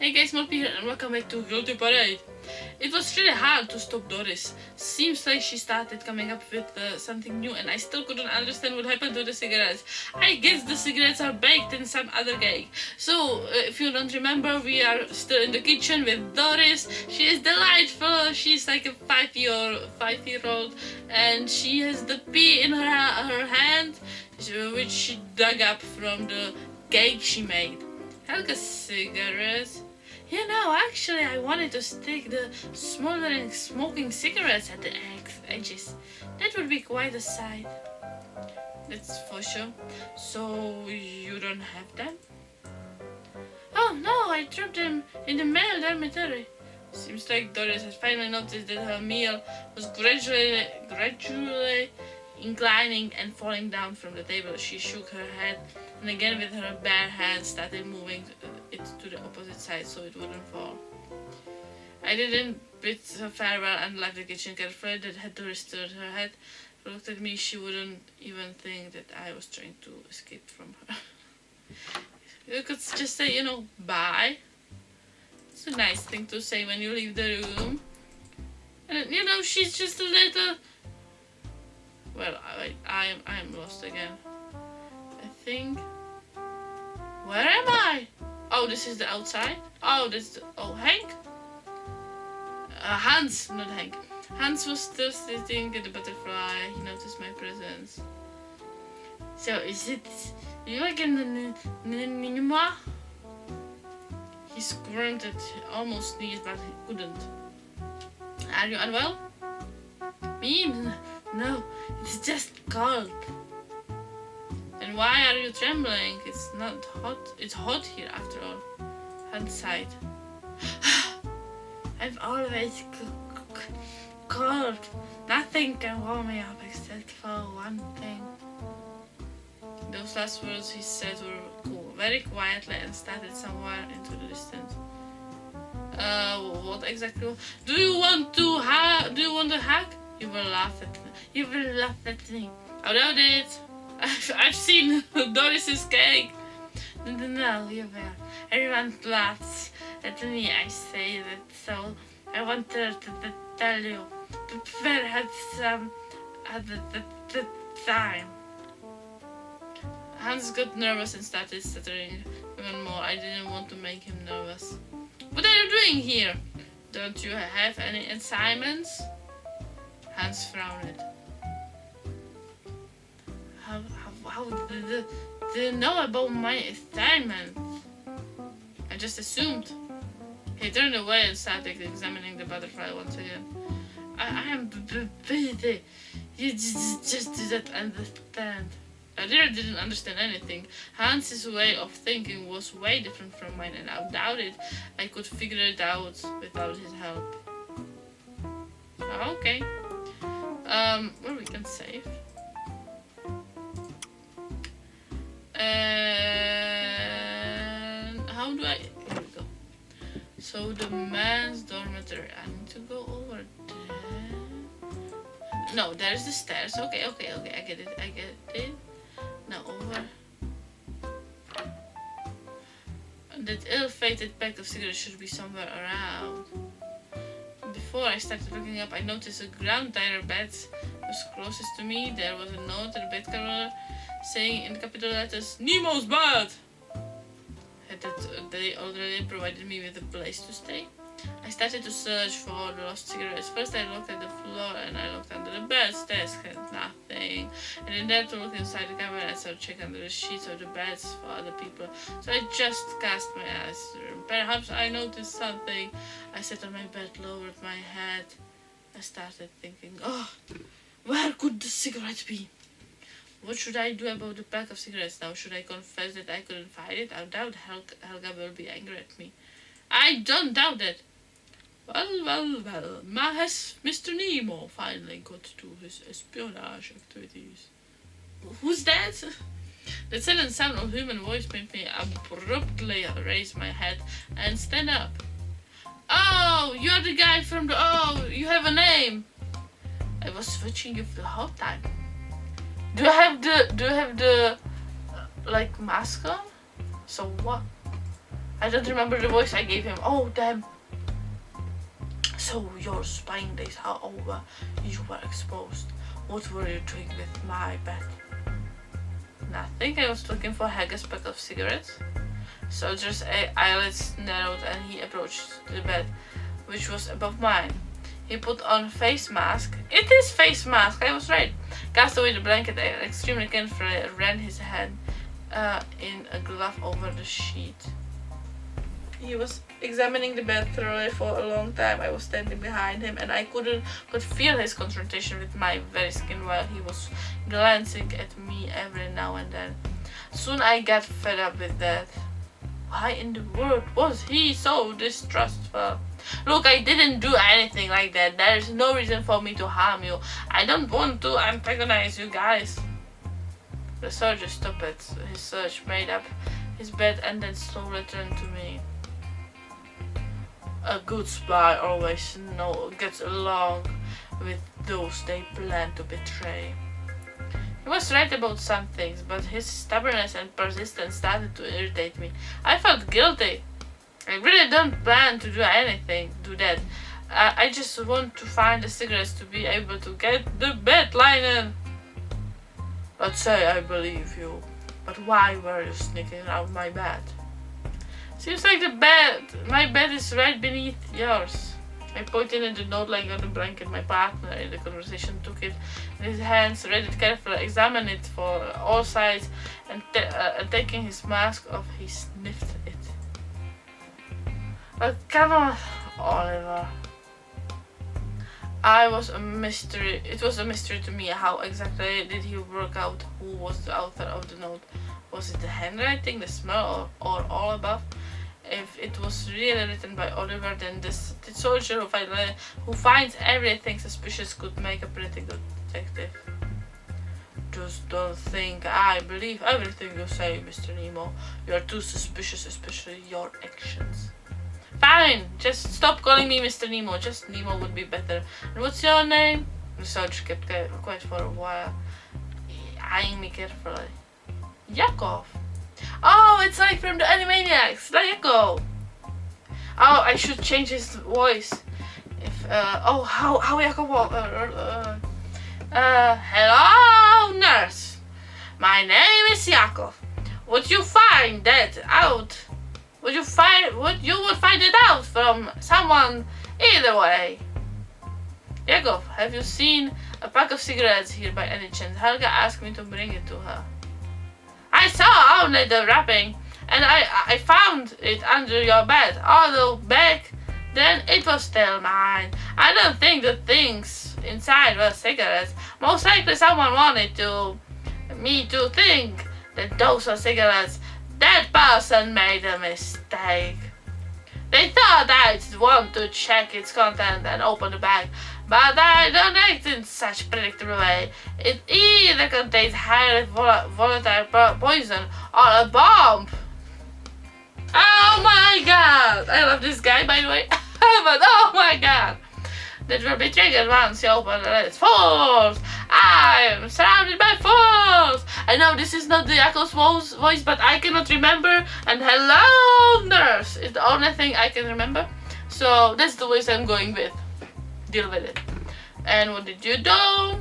Hey guys, Molpe here and welcome back to Guilty Parade. It was really hard to stop Doris. Seems like she started coming up with something new and I still couldn't understand what happened to the cigarettes. I guess the cigarettes are baked in some other cake. So, if you don't remember, we are still in the kitchen with Doris. She is delightful. She's like a five-year-old and she has the pea in her hand, which she dug up from the cake she made. Helga's cigarettes. You know, actually I wanted to stick the smoldering smoking cigarettes at the edges. That would be quite a sight. That's for sure. So you don't have them? Oh no, I dropped them in the male dormitory. Seems like Doris has finally noticed that her meal was gradually inclining and falling down from the table. She shook her head and again with her bare hand started moving it to the opposite side so it wouldn't fall. I didn't bid her farewell and left the kitchen carefully. That had to restore her head. She looked at me. She wouldn't even think that I was trying to escape from her. You could just say, you know, bye. It's a nice thing to say when you leave the room. And you know, she's just a little... Well, I'm lost again. I think... Where am I? Oh, this is the outside? Oh, this is the... Oh, Hank? Hans, not Hank. Hans was still sitting at the butterfly. He noticed my presence. So, is it... You again, Nima? He squirmed at almost sneezed, but he couldn't. Are you unwell? Me? No, it's just cold. And why are you trembling? It's not hot. It's hot here after all. Hans sighed. I'm always cold. Nothing can warm me up except for one thing. Those last words he said were cool, very quietly and started somewhere into the distance. What exactly? Do you want a hug? You will laugh at me. You will laugh at me. I doubt it. I've seen Doris's cake. No, you will. Everyone laughs at me. I say that, so I wanted to tell you. Perhaps at the time. Hans got nervous and started stuttering even more. I didn't want to make him nervous. What are you doing here? Don't you have any assignments? Hans frowned. How did you know about my assignment? I just assumed. He turned away and started examining the butterfly once again. I am busy. You just didn't understand. I really didn't understand anything. Hans's way of thinking was way different from mine, and I doubted I could figure it out without his help. Okay. Well, we can save. And how do I... Here we go. So the man's dormitory. I need to go over there. No, there's the stairs. Okay. I get it. Now over. That ill-fated pack of cigarettes should be somewhere around. Before I started looking up, I noticed a ground tire bed was closest to me. There was a note in the bed cover saying in capital letters, Nemo's bed! Had they already provided me with a place to stay? I started to search for the lost cigarettes. First I looked at the floor and I looked under the bed. Stairs had nothing. I didn't dare to look inside the cabinet, so I checked under the sheets of the beds for other people. So I just cast my eyes. Perhaps I noticed something. I sat on my bed, lowered my head. I started thinking, oh, where could the cigarette be? What should I do about the pack of cigarettes now? Should I confess that I couldn't find it? I doubt Helga will be angry at me. I don't doubt it. Well, has Mr. Nemo finally got to his espionage activities? Who's that? The sudden sound of human voice made me abruptly raise my head and stand up. Oh, you're the guy from the... Oh, you have a name. I was watching you for the whole time. Do you have the like mask on? So what? I don't remember the voice I gave him. Oh, damn. So your spying days are over. You were exposed. What were you doing with my bed? Nothing. I was looking for Haggis' pack of cigarettes. Soldier's eyelids narrowed and he approached the bed, which was above mine. He put on a face mask. It is face mask, I was right. Cast away the blanket and extremely carefully ran his hand in a glove over the sheet. He was examining the bed thoroughly for a long time. I was standing behind him and I could feel his concentration with my very skin while he was glancing at me every now and then. Soon I got fed up with that. Why in the world was he so distrustful? Look, I didn't do anything like that. There is no reason for me to harm you. I don't want to antagonize you guys. The soldier stopped his search, made up his bed and then slowly turned to me. A good spy always gets along with those they plan to betray. He was right about some things, but his stubbornness and persistence started to irritate me. I felt guilty. I really don't plan to do that. I just want to find the cigarettes to be able to get the bed linen. Let's say I believe you, but why were you sneaking around my bed? Seems like my bed is right beneath yours. I pointed at the note lying on the blanket. My partner in the conversation took it in his hands, read it carefully, examined it for all sides, and taking his mask off, he sniffed it. But come on, Oliver. It was a mystery to me. How exactly did he work out who was the author of the note? Was it the handwriting, the smell, or all above? If it was really written by Oliver, then the soldier who finds everything suspicious could make a pretty good detective. Just don't think I believe everything you say, Mr. Nemo. You are too suspicious, especially your actions. Fine, just stop calling me Mr. Nemo. Just Nemo would be better. And what's your name? The soldier kept quiet for a while, eyeing me carefully. Yakov. Oh, it's like from the Animaniacs, like Yakov. Oh, I should change his voice. How Yakov? Hello, nurse. My name is Yakov. Would you find that out? You would find it out from someone either way. Yakov, have you seen a pack of cigarettes here by any chance? Helga asked me to bring it to her. I saw only the wrapping, and I found it under your bed, although back then it was still mine. I don't think the things inside were cigarettes. Most likely someone wanted me to think that those were cigarettes. That person made a mistake. They thought I'd want to check its content and open the bag, but I don't act in such a predictable way. It either contains highly volatile poison or a bomb. Oh my god! I love this guy, by the way. But oh my god! That will be triggered once you open the lid. Fools! I am surrounded by fools! I know this is not the Yakov's voice, but I cannot remember. And hello, nurse! It's the only thing I can remember. So that's the voice I'm going with. Deal with it. And what did you do?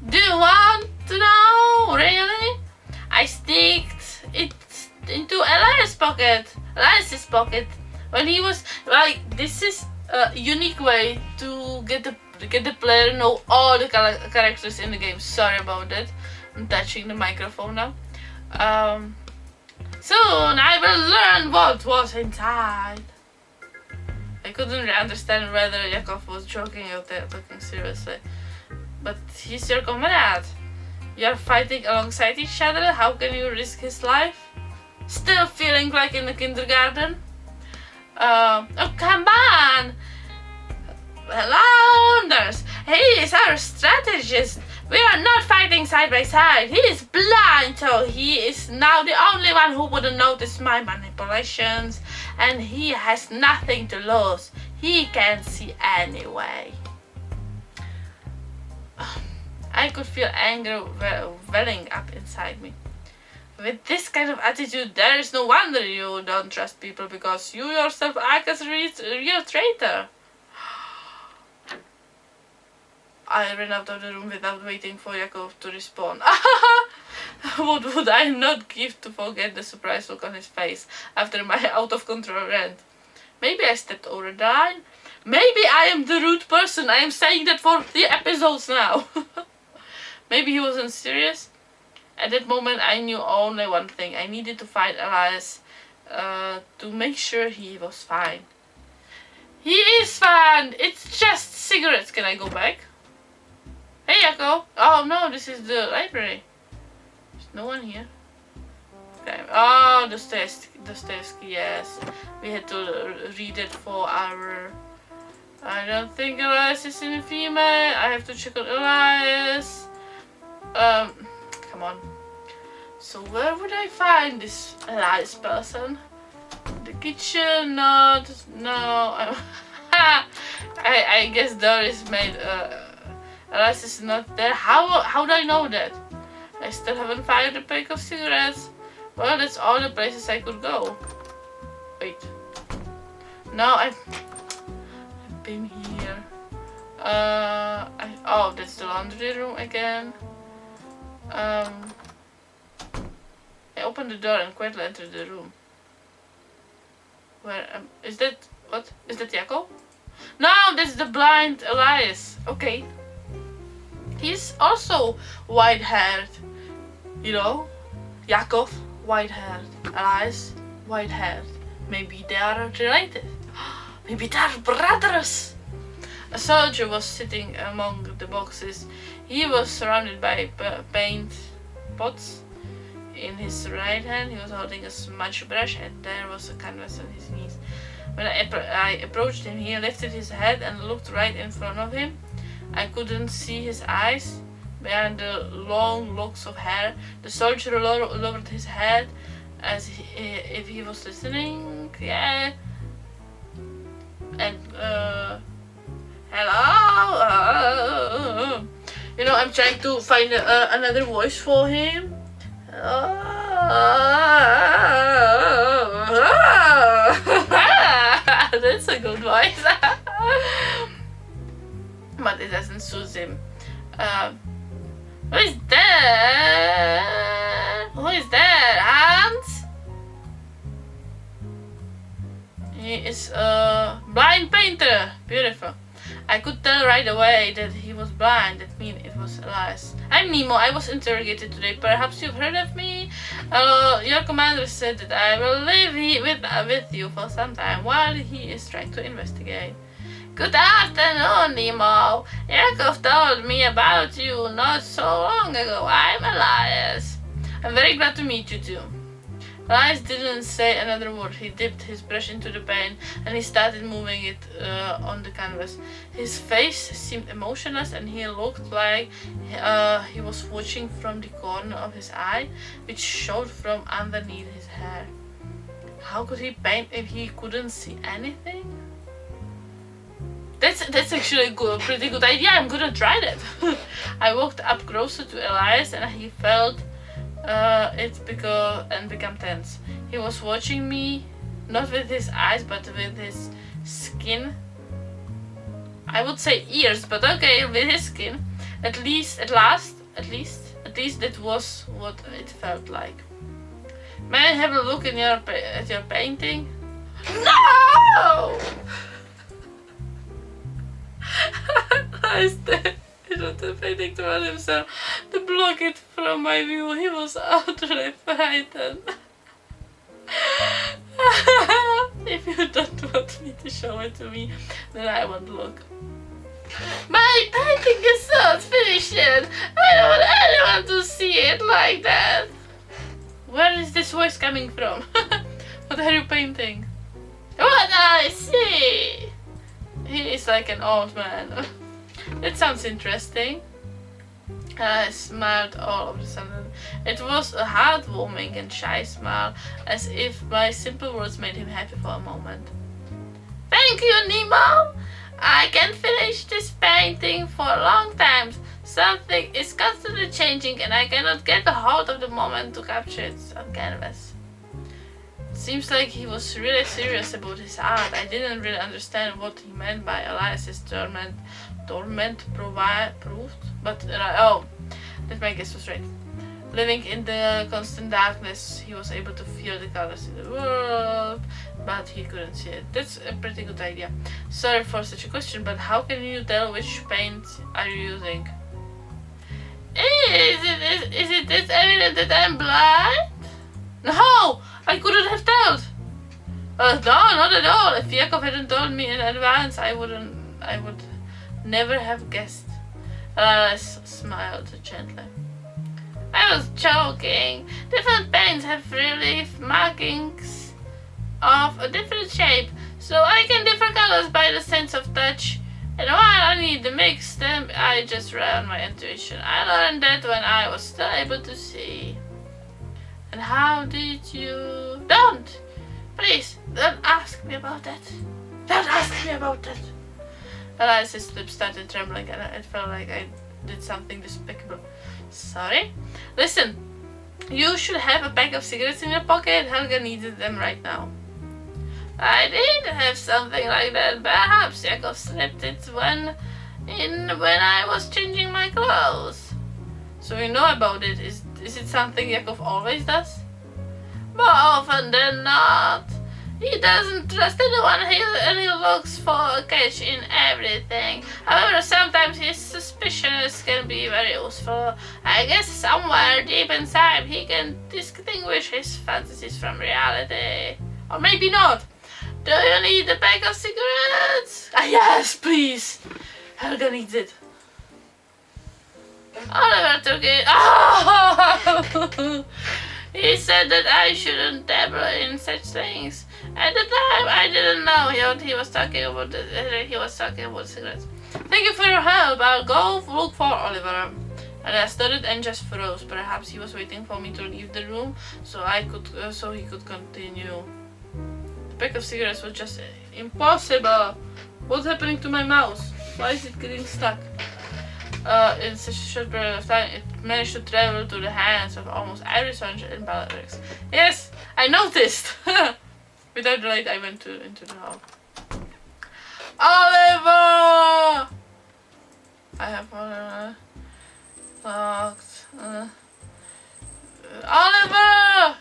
Do you want to know? Really? I sneaked it into Elias's pocket. When he was like, this is a unique way to get the player to know all the characters in the game. Sorry about that. I'm touching the microphone now. Soon I will learn what was inside. I couldn't really understand whether Yakov was joking or talking seriously. But he's your comrade. You're fighting alongside each other. How can you risk his life? Still feeling like in the kindergarten? Oh, come on! Hello, nurse. He is our strategist. We are not fighting side by side. He is blind, so he is now the only one who wouldn't notice my manipulations. And he has nothing to lose. He can see anyway. I could feel anger welling up inside me. With this kind of attitude, there is no wonder you don't trust people, because you yourself act as a real traitor. I ran out of the room without waiting for Yakov to respond. What would I not give to forget the surprised look on his face after my out-of-control rant? Maybe I stepped over the line. Maybe I am the rude person. I am saying that for 3 episodes now. Maybe he wasn't serious. At that moment, I knew only one thing. I needed to find Elias to make sure he was fine. He is fine. It's just cigarettes. Can I go back? Hey, Yakov. Oh no, this is the library. There's no one here. Okay. Oh, the stairs. Yes, we had to read it for our. I don't think Elias is in a female. I have to check on Elias. Come on. So where would I find this Elias person? The kitchen? No. I guess Doris made. Elias is not there. How do I know that? I still haven't fired a pack of cigarettes. Well, that's all the places I could go. Wait. No, I've been here. Oh, that's the laundry room again. I opened the door and quietly entered the room. Where is that? What is that, Yakov? No, that's the blind Elias. Okay. He's also white-haired. You know, Yakov, white-haired. Elias, white-haired. Maybe they are related. Maybe they are brothers. A soldier was sitting among the boxes. He was surrounded by paint pots. In his right hand, he was holding a smudge brush, and there was a canvas on his knees. When I approached him, he lifted his head and looked right in front of him. I couldn't see his eyes behind the long locks of hair. The soldier lowered his head as if he was listening. Yeah. And hello. You know, I'm trying to find another voice for him. That's a good voice. But it doesn't suit him. Who is that? Who is that? Hans? He is a blind painter. Beautiful. I could tell right away that he was blind. That means it was Elias. I'm Nemo. I was interrogated today. Perhaps you've heard of me? Your commander said that I will live with you for some time while he is trying to investigate. Good afternoon, Nemo. Yakov told me about you not so long ago. I'm Elias. I'm very glad to meet you too. Elias didn't say another word. He dipped his brush into the paint and he started moving it on the canvas. His face seemed emotionless and he looked like he was watching from the corner of his eye, which showed from underneath his hair. How could he paint if he couldn't see anything? That's actually a pretty good idea. I'm gonna try that. I walked up closer to Elias and he felt it become tense. He was watching me, not with his eyes, but with his skin. I would say ears, but okay, with his skin. At least that was what it felt like. May I have a look at your painting? No! I don't have anything to tell himself to block it from my view. He was utterly frightened. If you don't want me to show it to me, then I won't look. My painting is not finished yet. I don't want anyone to see it like that. Where is this voice coming from? What are you painting? What I see! He is like an old man. That sounds interesting. I smiled all of a sudden. It was a heartwarming and shy smile, as if my simple words made him happy for a moment. Thank you, Nemo! I can finish this painting for a long time. Something is constantly changing and I cannot get a hold of the moment to capture it on canvas. Seems like he was really serious about his art. I didn't really understand what he meant by Elias's torment proved, but that my guess was right. Living in the constant darkness, he was able to feel the colors in the world, but he couldn't see it. That's a pretty good idea. Sorry for such a question, but how can you tell which paint are you using? Is it this evident that I'm blind? No, I couldn't have told. No, not at all. If Jakov hadn't told me in advance, I would never have guessed. Alice smiled gently. I was joking. Different paints have relief markings of a different shape, so I can differ colors by the sense of touch. And while I need to mix them, I just rely on my intuition. I learned that when I was still able to see. And how did you... Don't! Please, don't ask me about that. Don't ask me about that. Elias's lips started trembling and it felt like I did something despicable. Sorry? Listen, you should have a pack of cigarettes in your pocket. Helga needed them right now. I did have something like that. Perhaps Jakov slipped it when I was changing my clothes. So you know about it. Is it something Jakov always does? More often than not. He doesn't trust anyone and he looks for a catch in everything. However, sometimes his suspicions can be very useful. I guess somewhere deep inside he can distinguish his fantasies from reality. Or maybe not. Do you need a pack of cigarettes? Yes, please. Helga needs it. Oliver took it. Oh! He said that I shouldn't dabble in such things. At the time, I didn't know he was talking about cigarettes. Thank you for your help. I'll go look for Oliver. And I started and just froze. Perhaps he was waiting for me to leave the room so he could continue. The pack of cigarettes was just impossible. What's happening to my mouse? Why is it getting stuck? In such a short period of time, it managed to travel to the hands of almost every soldier in Bellatrix. Yes, I noticed! Without delay, I went into the hall. Oliver! I have one locked. Oliver!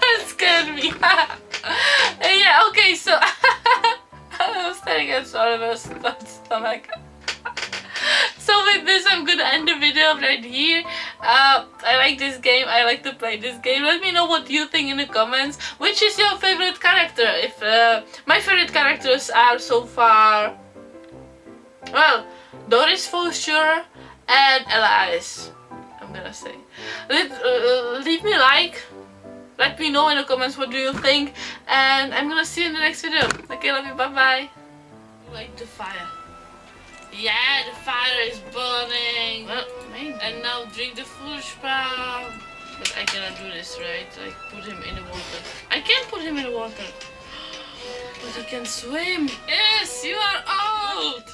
It scared me. Yeah, okay, so I was staring at Oliver's stomach. So with this, I'm gonna end the video right here. I like this game. I like to play this game. Let me know what you think in the comments. Which is your favorite character? If my favorite characters are so far, well, Doris for sure and Elias. I'm gonna say. Leave me a like. Let me know in the comments what do you think, and I'm gonna see you in the next video. Okay, love you, bye bye. Light the fire. Yeah, the fire is burning. Well, maybe. And now drink the foolish palm. But I cannot do this, right? Like put him in the water. I can't put him in the water. But he can swim. Yes, you are out.